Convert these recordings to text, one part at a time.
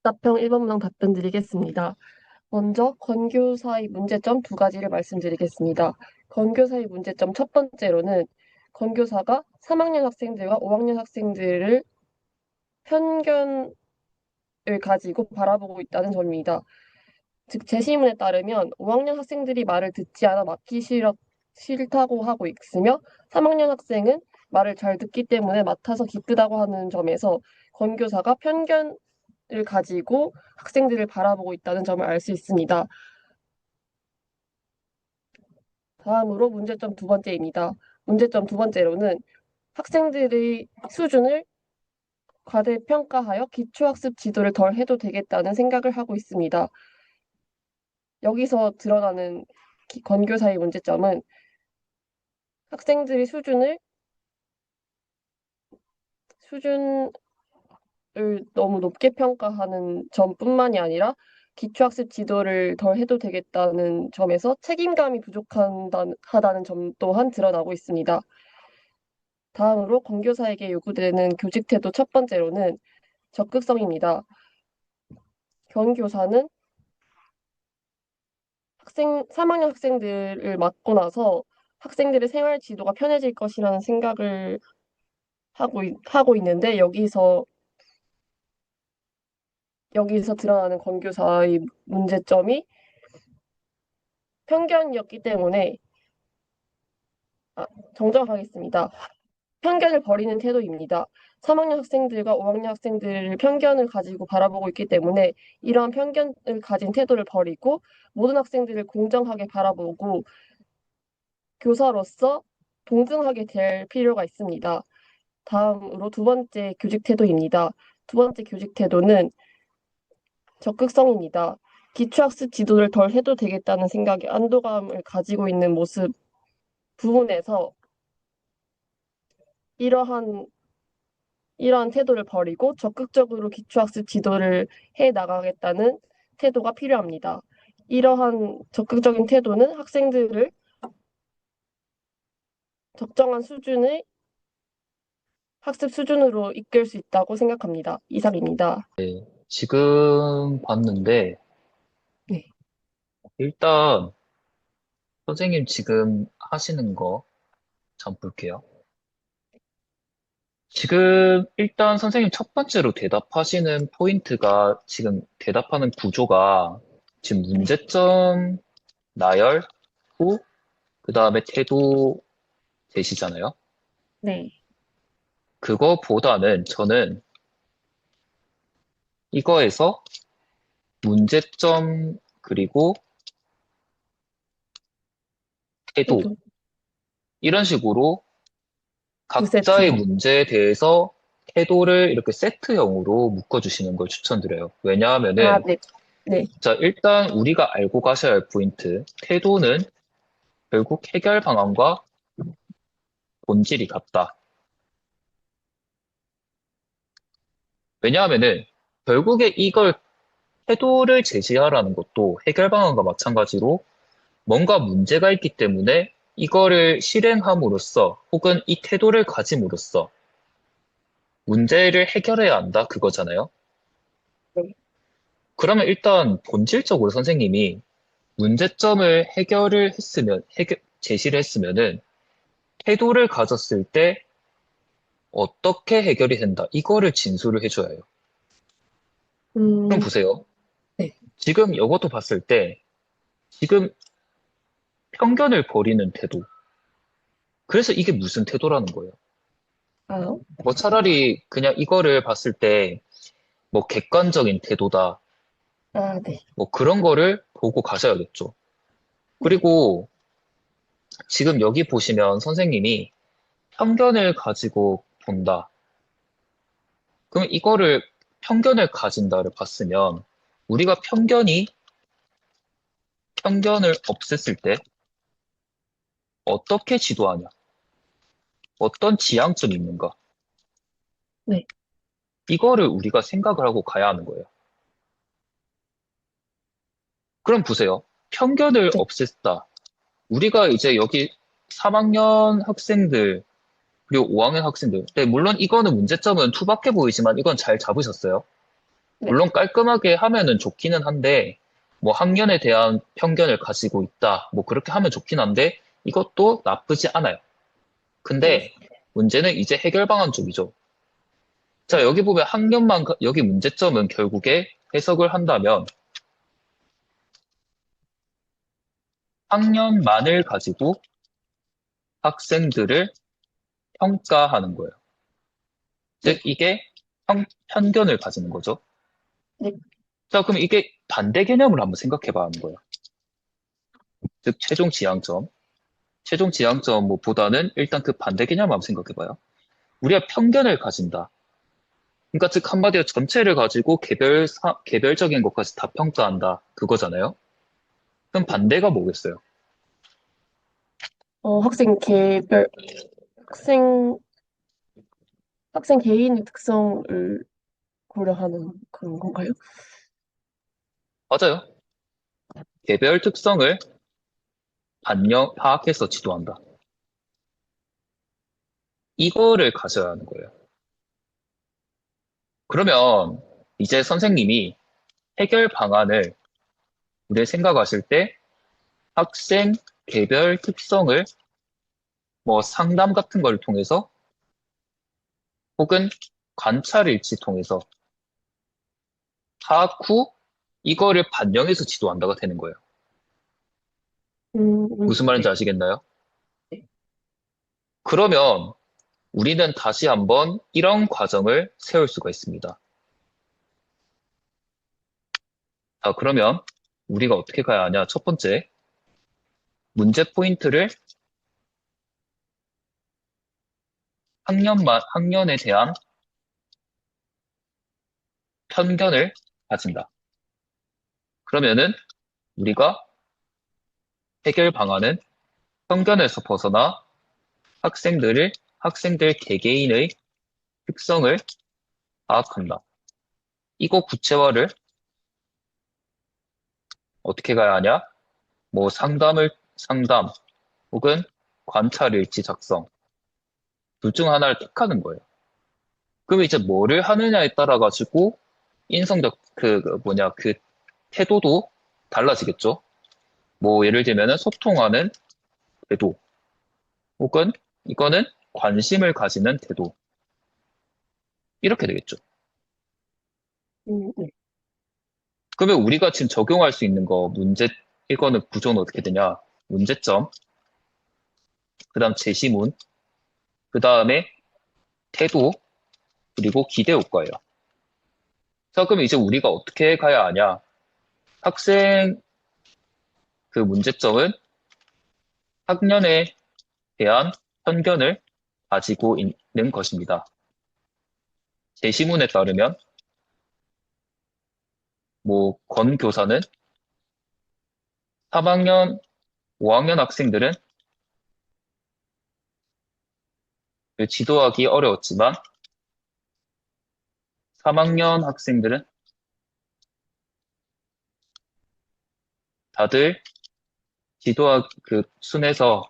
답변 1번랑 답변 드리겠습니다. 먼저 건교사의 문제점 두 가지를 말씀드리겠습니다. 건교사의 문제점 첫 번째로는 건교사가 3학년 학생들과 5학년 학생들을 편견을 가지고 바라보고 있다는 점입니다. 즉, 제시문에 따르면 5학년 학생들이 말을 듣지 않아 싫다고 하고 있으며 3학년 학생은 말을 잘 듣기 때문에 맡아서 기쁘다고 하는 점에서 권교사가 편견을 가지고 학생들을 바라보고 있다는 점을 알 수 있습니다. 다음으로 문제점 두 번째입니다. 문제점 두 번째로는 학생들의 수준을 과대평가하여 기초학습 지도를 덜 해도 되겠다는 생각을 하고 있습니다. 여기서 드러나는 권교사의 문제점은 학생들의 수준을 너무 높게 평가하는 점뿐만이 아니라 기초학습 지도를 덜 해도 되겠다는 점에서 책임감이 부족하다는 점 또한 드러나고 있습니다. 다음으로 권교사에게 요구되는 교직 태도 첫 번째로는 적극성입니다. 권교사는 3학년 학생들을 맡고 나서 학생들의 생활 지도가 편해질 것이라는 생각을 하고 있는데 여기서 드러나는 권교사의 문제점이 편견이었기 때문에 정정하겠습니다. 편견을 버리는 태도입니다. 3학년 학생들과 5학년 학생들을 편견을 가지고 바라보고 있기 때문에 이러한 편견을 가진 태도를 버리고 모든 학생들을 공정하게 바라보고 교사로서 동등하게 될 필요가 있습니다. 다음으로 두 번째 교직 태도입니다. 두 번째 교직 태도는 적극성입니다. 기초학습 지도를 덜 해도 되겠다는 생각에 안도감을 가지고 있는 부분에서 이러한 태도를 버리고 적극적으로 기초학습 지도를 해 나가겠다는 태도가 필요합니다. 이러한 적극적인 태도는 학생들을 적정한 수준의 학습 수준으로 이끌 수 있다고 생각합니다. 이상입니다. 네, 지금 봤는데, 네. 일단 선생님 지금 하시는 거 잠 볼게요. 지금 일단 선생님 첫 번째로 대답하시는 포인트가 지금 대답하는 구조가 지금 네. 문제점, 나열, 후, 그 다음에 태도 제시잖아요. 네. 그거보다는 저는 이거에서 문제점 그리고 태도 태도 이런 식으로 두 각자의 세트로. 문제에 대해서 태도를 이렇게 세트형으로 묶어주시는 걸 추천드려요. 아, 왜냐하면은, 네. 네. 자, 일단 우리가 알고 가셔야 할 포인트, 태도는 결국 해결 방안과 본질이 같다. 왜냐하면은, 결국에 이걸 태도를 제시하라는 것도 해결 방안과 마찬가지로 뭔가 문제가 있기 때문에 이거를 실행함으로써 혹은 이 태도를 가짐으로써 문제를 해결해야 한다. 그거잖아요. 네. 그러면 일단 본질적으로 선생님이 문제점을 제시를 했으면은, 태도를 가졌을 때 어떻게 해결이 된다. 이거를 진술을 해줘야 해요. 그럼 음, 보세요. 네. 지금 이것도 봤을 때, 지금 편견을 버리는 태도. 그래서 이게 무슨 태도라는 거예요. 아, 뭐 차라리 그냥 이거를 봤을 때, 뭐 객관적인 태도다. 네. 뭐 그런 거를 보고 가셔야겠죠. 네. 그리고 지금 여기 보시면 선생님이 편견을 가지고 본다. 그럼 이거를 편견을 가진다를 봤으면 우리가 편견을 없앴을 때 어떻게 지도하냐? 어떤 지향점이 있는가? 네. 이거를 우리가 생각을 하고 가야 하는 거예요. 그럼 보세요. 편견을 네. 없앴다. 우리가 이제 여기 3학년 학생들 그리고 5학년 학생들. 네, 물론 이거는 문제점은 투박해 보이지만 이건 잘 잡으셨어요. 네. 물론 깔끔하게 하면은 좋기는 한데, 뭐 학년에 대한 편견을 가지고 있다. 뭐 그렇게 하면 좋긴 한데, 이것도 나쁘지 않아요. 네. 근데 문제는 이제 해결 방안 쪽이죠. 자, 네. 여기 보면 학년만, 여기 문제점은 결국에 해석을 한다면 학년만을 가지고 학생들을 평가하는 거예요. 즉, 네. 이게 편견을 가지는 거죠. 네. 자, 그럼 이게 반대 개념을 한번 생각해 봐야 하는 거예요. 즉, 최종 지향점. 최종 지향점 보다는 일단 그 반대 개념을 한번 생각해 봐요. 우리가 편견을 가진다. 그러니까 즉 한마디로 전체를 가지고 개별적인 것까지 다 평가한다. 그거잖아요. 그럼 반대가 뭐겠어요? 학생 개별, 학생, 학생 개인의 특성을 고려하는 그런 건가요? 맞아요. 개별 특성을 파악해서 지도한다. 이거를 가져야 하는 거예요. 그러면 이제 선생님이 해결 방안을 우리 생각하실 때 학생 개별 특성을 뭐 상담 같은 걸 통해서 혹은 관찰 일지 통해서 파악 후 이거를 반영해서 지도한다가 되는 거예요. 무슨 말인지 네. 아시겠나요? 네. 그러면 우리는 다시 한번 이런 과정을 세울 수가 있습니다. 자, 그러면 우리가 어떻게 가야 하냐? 첫 번째, 문제 포인트를 학년에 대한 편견을 가진다. 그러면은 우리가 해결 방안은 편견에서 벗어나 학생들 개개인의 특성을 파악한다. 이거 구체화를 어떻게 가야 하냐? 뭐 상담 혹은 관찰 일지 작성 둘 중 하나를 택하는 거예요. 그럼 이제 뭐를 하느냐에 따라 가지고 인성적 그 태도도 달라지겠죠. 뭐 예를 들면은 소통하는 태도 혹은 이거는 관심을 가지는 태도 이렇게 되겠죠. 네. 그러면 우리가 지금 적용할 수 있는 이거는 구조는 어떻게 되냐? 문제점, 그 다음 제시문, 그 다음에 태도, 그리고 기대 효과예요. 자, 그럼 이제 우리가 어떻게 가야 하냐? 학생 그 문제점은 학년에 대한 편견을 가지고 있는 것입니다. 제시문에 따르면, 권 교사는 3학년, 5학년 학생들은 지도하기 어려웠지만, 3학년 학생들은 다들 순에서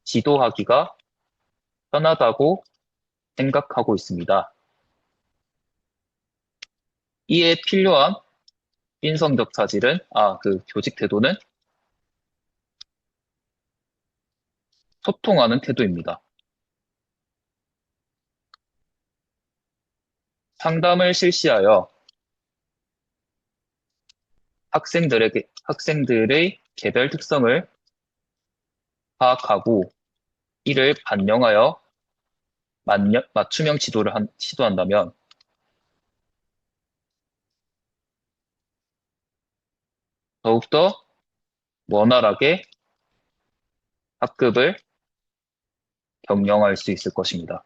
지도하기가 편하다고 생각하고 있습니다. 이에 필요한 인성적 차질은, 교직 태도는 소통하는 태도입니다. 상담을 실시하여 학생들의 개별 특성을 파악하고 이를 반영하여 맞춤형 지도를 시도한다면 더욱더 원활하게 학급을 경영할 수 있을 것입니다.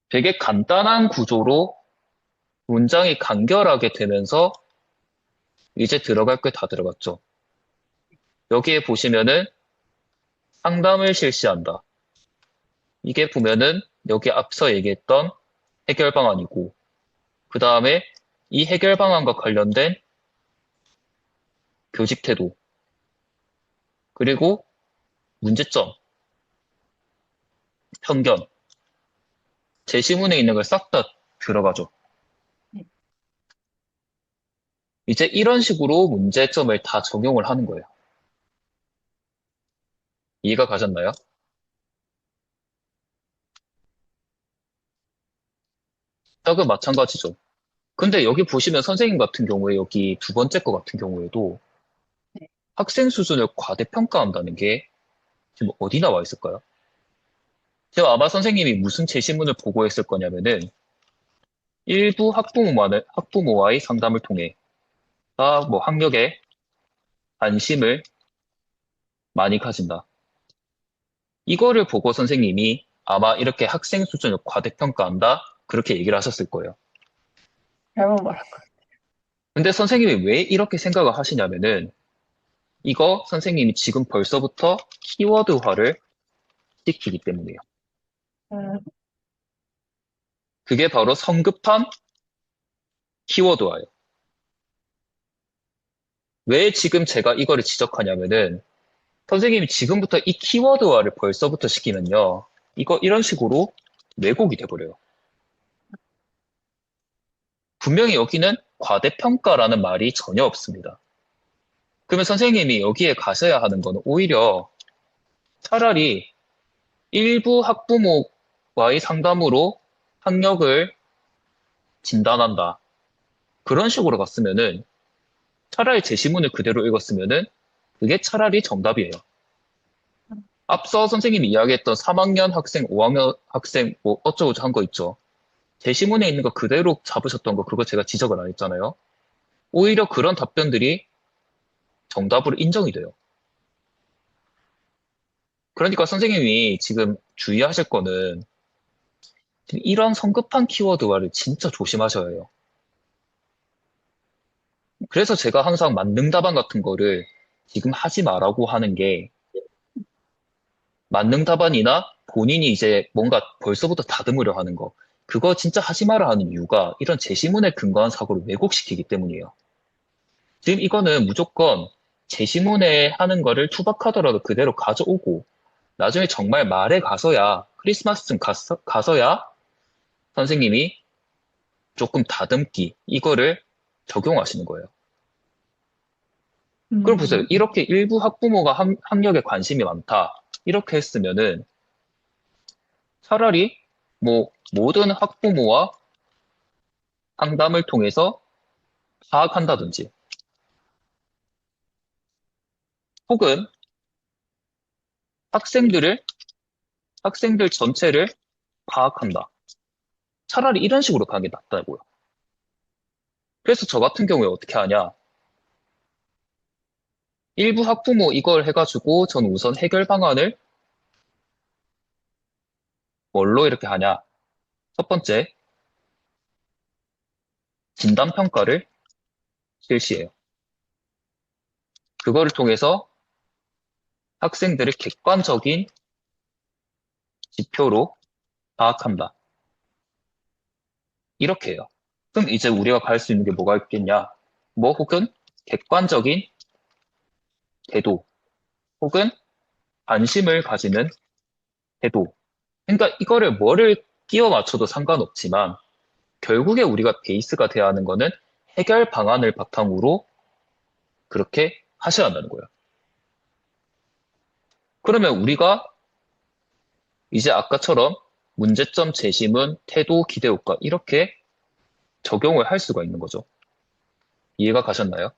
되게 간단한 구조로 문장이 간결하게 되면서 이제 들어갈 게 다 들어갔죠. 여기에 보시면은 상담을 실시한다. 이게 보면은 여기 앞서 얘기했던 해결 방안이고, 그 다음에 이 해결 방안과 관련된 교직 태도, 그리고 문제점, 편견. 제시문에 있는 걸 싹 다 들어가죠. 네. 이제 이런 식으로 문제점을 다 적용을 하는 거예요. 이해가 가셨나요? 딱은 마찬가지죠. 근데 여기 보시면 선생님 같은 경우에 여기 두 번째 거 같은 경우에도 네. 학생 수준을 과대평가한다는 게 지금 어디 나와 있을까요? 지금 아마 선생님이 무슨 제시문을 보고했을 거냐면은 일부 학부모와의 상담을 통해 뭐 학력에 관심을 많이 가진다. 이거를 보고 선생님이 아마 이렇게 학생 수준을 과대평가한다. 그렇게 얘기를 하셨을 거예요. 잘못 말한 거. 근데 선생님이 왜 이렇게 생각을 하시냐면은 이거 선생님이 지금 벌써부터 키워드화를 시키기 때문이에요. 음, 그게 바로 성급한 키워드화예요. 왜 지금 제가 이거를 지적하냐면은 선생님이 지금부터 이 키워드화를 벌써부터 시키면요. 이거 이런 식으로 왜곡이 돼버려요. 분명히 여기는 과대평가라는 말이 전혀 없습니다. 그러면 선생님이 여기에 가셔야 하는 거는 오히려 차라리 일부 학부모와의 상담으로 학력을 진단한다. 그런 식으로 갔으면은 차라리 제시문을 그대로 읽었으면은 그게 차라리 정답이에요. 앞서 선생님이 이야기했던 3학년 학생, 5학년 학생 뭐 어쩌고저쩌고 한 거 있죠. 제시문에 있는 거 그대로 잡으셨던 거 그거 제가 지적을 안 했잖아요. 오히려 그런 답변들이 정답으로 인정이 돼요. 그러니까 선생님이 지금 주의하실 거는 지금 이런 성급한 키워드화를 진짜 조심하셔야 해요. 그래서 제가 항상 만능 답안 같은 거를 지금 하지 마라고 하는 게 만능 답안이나 본인이 이제 뭔가 벌써부터 다듬으려 하는 거 그거 진짜 하지 마라 하는 이유가 이런 제시문에 근거한 사고를 왜곡시키기 때문이에요. 지금 이거는 무조건 제시문에 하는 거를 투박하더라도 그대로 가져오고 나중에 정말 말에 가서야 크리스마스쯤 가서야 선생님이 조금 다듬기 이거를 적용하시는 거예요. 그럼 보세요. 음, 이렇게 일부 학부모가 학력에 관심이 많다. 이렇게 했으면은 차라리 뭐 모든 학부모와 상담을 통해서 파악한다든지 혹은 학생들을 학생들 전체를 파악한다. 차라리 이런 식으로 가는 게 낫다고요. 그래서 저 같은 경우에 어떻게 하냐? 일부 학부모 이걸 해가지고 전 우선 해결 방안을 뭘로 이렇게 하냐? 첫 번째, 진단평가를 실시해요. 그거를 통해서 학생들을 객관적인 지표로 파악한다. 이렇게 해요. 그럼 이제 우리가 갈 수 있는 게 뭐가 있겠냐? 뭐 혹은 객관적인 태도, 혹은 관심을 가지는 태도. 그러니까 이거를 뭐를 끼워 맞춰도 상관없지만 결국에 우리가 베이스가 돼야 하는 거는 해결 방안을 바탕으로 그렇게 하셔야 한다는 거예요. 그러면 우리가 이제 아까처럼 문제점 제시문, 태도, 기대 효과 이렇게 적용을 할 수가 있는 거죠. 이해가 가셨나요?